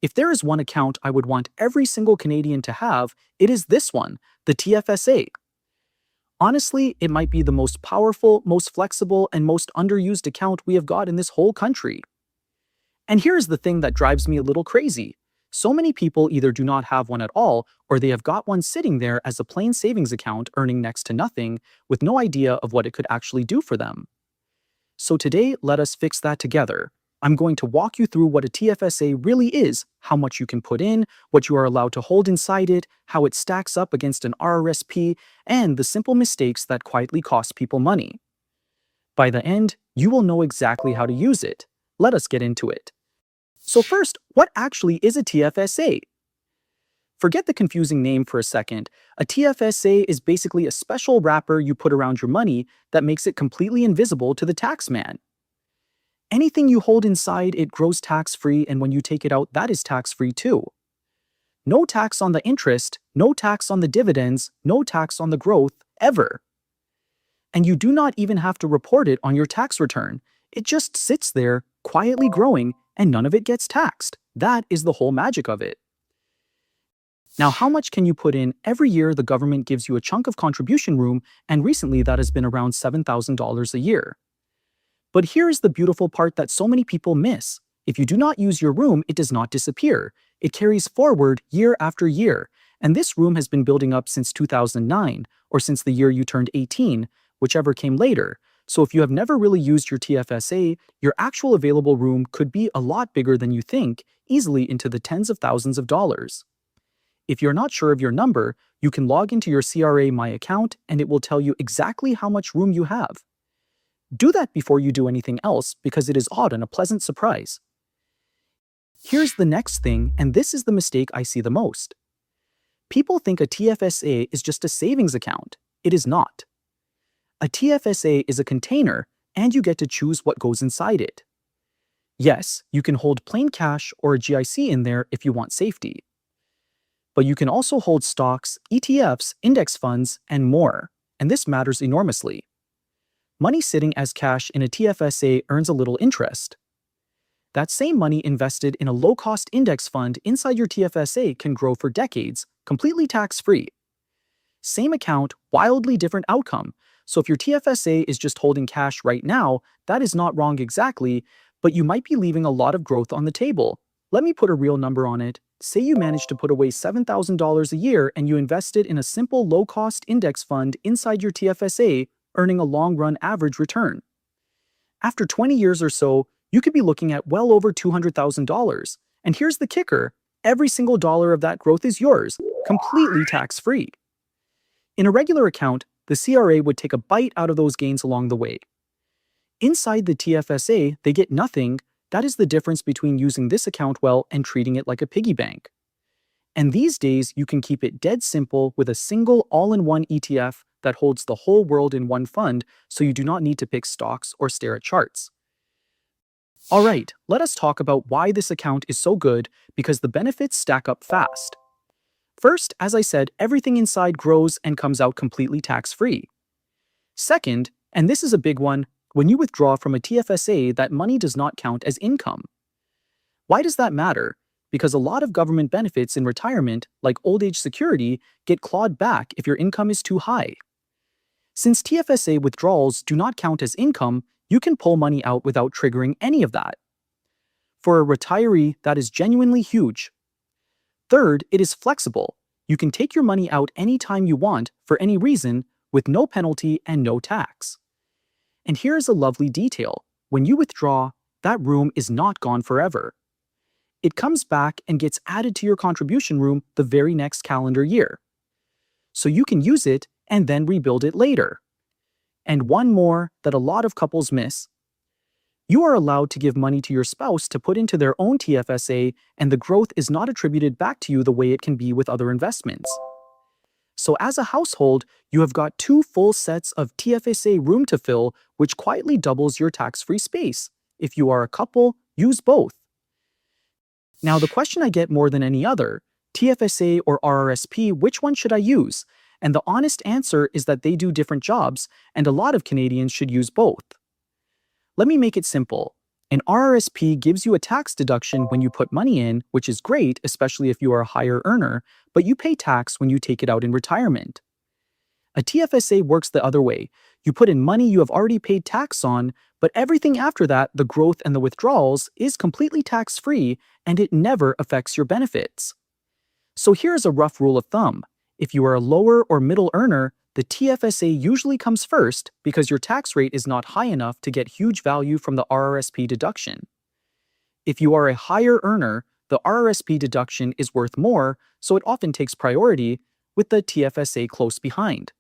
If there is one account I would want every single Canadian to have, it is this one, the TFSA. Honestly, it might be the most powerful, most flexible, and most underused account we have got in this whole country. And here's the thing that drives me a little crazy. So many people either do not have one at all, or they have got one sitting there as a plain savings account earning next to nothing, with no idea of what it could actually do for them. So today, let us fix that together. I'm going to walk you through what a TFSA really is, how much you can put in, what you are allowed to hold inside it, how it stacks up against an RRSP, and the simple mistakes that quietly cost people money. By the end, you will know exactly how to use it. Let us get into it. So first, what actually is a TFSA? Forget the confusing name for a second. A TFSA is basically a special wrapper you put around your money that makes it completely invisible to the tax man. Anything you hold inside it grows tax-free, and when you take it out, that is tax-free too. No tax on the interest, no tax on the dividends, no tax on the growth, ever. And you do not even have to report it on your tax return. It just sits there, quietly growing, and none of it gets taxed. That is the whole magic of it. Now, how much can you put in? Every year, the government gives you a chunk of contribution room, and recently that has been around $7,000 a year. But here's the beautiful part that so many people miss. If you do not use your room, it does not disappear. It carries forward year after year, and this room has been building up since 2009, or since the year you turned 18, whichever came later. So if you have never really used your TFSA, your actual available room could be a lot bigger than you think, easily into the tens of thousands of dollars. If you're not sure of your number, you can log into your CRA My Account and it will tell you exactly how much room you have. Do that before you do anything else because it is odd and a pleasant surprise. Here's the next thing, and this is the mistake I see the most. People think a TFSA is just a savings account. It is not. A TFSA is a container, and you get to choose what goes inside it. Yes, you can hold plain cash or a GIC in there if you want safety. But you can also hold stocks, ETFs, index funds, and more, and this matters enormously. Money sitting as cash in a TFSA earns a little interest. That same money invested in a low-cost index fund inside your TFSA can grow for decades, completely tax-free. Same account, wildly different outcome. So if your TFSA is just holding cash right now, that is not wrong exactly, but you might be leaving a lot of growth on the table. Let me put a real number on it. Say you managed to put away $7,000 a year and you invested in a simple low-cost index fund inside your TFSA, earning a long-run average return. After 20 years or so, you could be looking at well over $200,000. And here's the kicker, every single dollar of that growth is yours, completely tax-free. In a regular account, the CRA would take a bite out of those gains along the way. Inside the TFSA, they get nothing. That is the difference between using this account well and treating it like a piggy bank. And these days, you can keep it dead simple with a single all-in-one ETF that holds the whole world in one fund, so you do not need to pick stocks or stare at charts. Alright, let us talk about why this account is so good, because the benefits stack up fast. First, as I said, everything inside grows and comes out completely tax-free. Second, and this is a big one, when you withdraw from a TFSA, that money does not count as income. Why does that matter? Because a lot of government benefits in retirement, like old age security, get clawed back if your income is too high. Since TFSA withdrawals do not count as income, you can pull money out without triggering any of that. For a retiree, that is genuinely huge. Third, it is flexible. You can take your money out anytime you want, for any reason, with no penalty and no tax. And here's a lovely detail. When you withdraw, that room is not gone forever. It comes back and gets added to your contribution room the very next calendar year. So you can use it and then rebuild it later. And one more that a lot of couples miss. You are allowed to give money to your spouse to put into their own TFSA, and the growth is not attributed back to you the way it can be with other investments. So as a household, you have got 2 full sets of TFSA room to fill, which quietly doubles your tax-free space. If you are a couple, use both. Now the question I get more than any other, TFSA or RRSP, which one should I use? And the honest answer is that they do different jobs, and a lot of Canadians should use both. Let me make it simple. An RRSP gives you a tax deduction when you put money in, which is great, especially if you are a higher earner, but you pay tax when you take it out in retirement. A TFSA works the other way. You put in money you have already paid tax on, but everything after that, the growth and the withdrawals, is completely tax-free and it never affects your benefits. So here's a rough rule of thumb. If you are a lower or middle earner, the TFSA usually comes first because your tax rate is not high enough to get huge value from the RRSP deduction. If you are a higher earner, the RRSP deduction is worth more, so it often takes priority, with the TFSA close behind.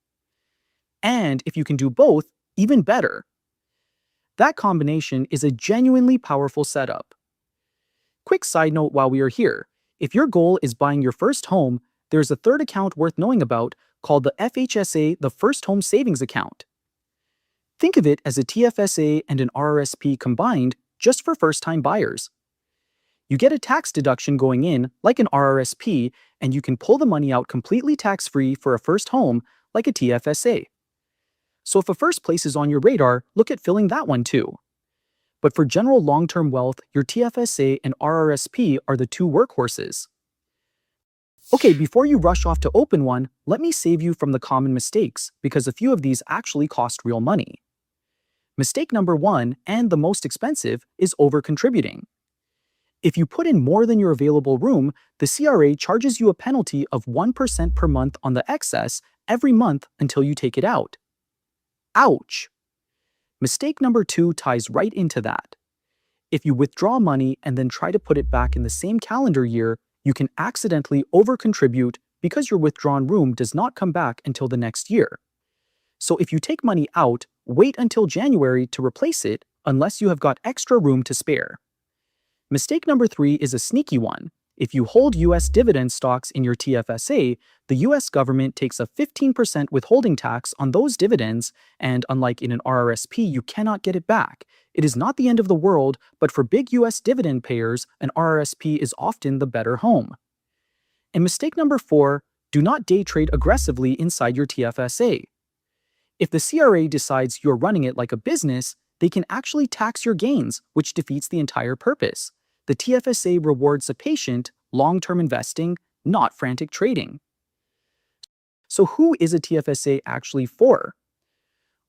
And if you can do both, even better. That combination is a genuinely powerful setup. Quick side note while we are here, if your goal is buying your first home, there's a third account worth knowing about called the FHSA, the First Home Savings Account. Think of it as a TFSA and an RRSP combined just for first-time buyers. You get a tax deduction going in, like an RRSP, and you can pull the money out completely tax-free for a first home, like a TFSA. So if a first place is on your radar, look at filling that one too. But for general long-term wealth, your TFSA and RRSP are the two workhorses. Okay, before you rush off to open one, let me save you from the common mistakes, because a few of these actually cost real money. Mistake number 1, and the most expensive, is over-contributing. If you put in more than your available room, the CRA charges you a penalty of 1% per month on the excess every month until you take it out. Ouch! Mistake number 2 ties right into that. If you withdraw money and then try to put it back in the same calendar year, you can accidentally over-contribute because your withdrawn room does not come back until the next year. So if you take money out, wait until January to replace it unless you have got extra room to spare. Mistake number 3 is a sneaky one. If you hold US dividend stocks in your TFSA, the US government takes a 15% withholding tax on those dividends, and unlike in an RRSP, you cannot get it back. It is not the end of the world, but for big US dividend payers, an RRSP is often the better home. And mistake number 4, do not day trade aggressively inside your TFSA. If the CRA decides you're running it like a business, they can actually tax your gains, which defeats the entire purpose. The TFSA rewards a patient, long-term investing, not frantic trading. So who is a TFSA actually for?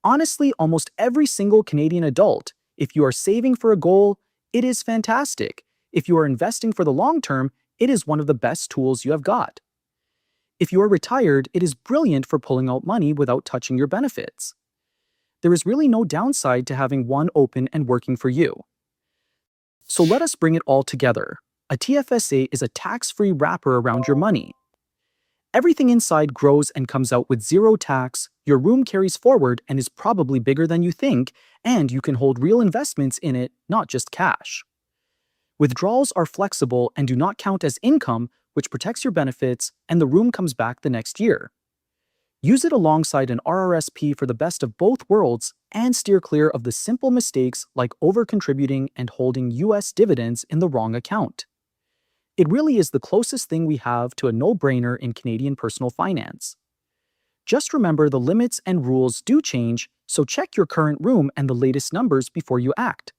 Honestly, almost every single Canadian adult. If you are saving for a goal, it is fantastic. If you are investing for the long term, it is one of the best tools you have got. If you are retired, it is brilliant for pulling out money without touching your benefits. There is really no downside to having one open and working for you. So let us bring it all together. A TFSA is a tax-free wrapper around your money. Everything inside grows and comes out with zero tax, your room carries forward and is probably bigger than you think, and you can hold real investments in it, not just cash. Withdrawals are flexible and do not count as income, which protects your benefits, and the room comes back the next year. Use it alongside an RRSP for the best of both worlds and steer clear of the simple mistakes like over-contributing and holding US dividends in the wrong account. It really is the closest thing we have to a no-brainer in Canadian personal finance. Just remember the limits and rules do change, so check your current room and the latest numbers before you act.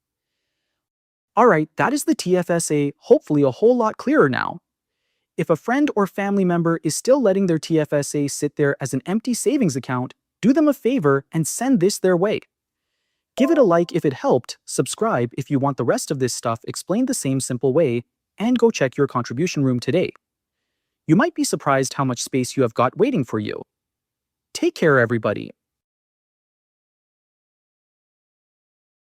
Alright, that is the TFSA, hopefully a whole lot clearer now. If a friend or family member is still letting their TFSA sit there as an empty savings account, do them a favor and send this their way. Give it a like if it helped, subscribe if you want the rest of this stuff explained the same simple way, and go check your contribution room today. You might be surprised how much space you have got waiting for you. Take care, everybody.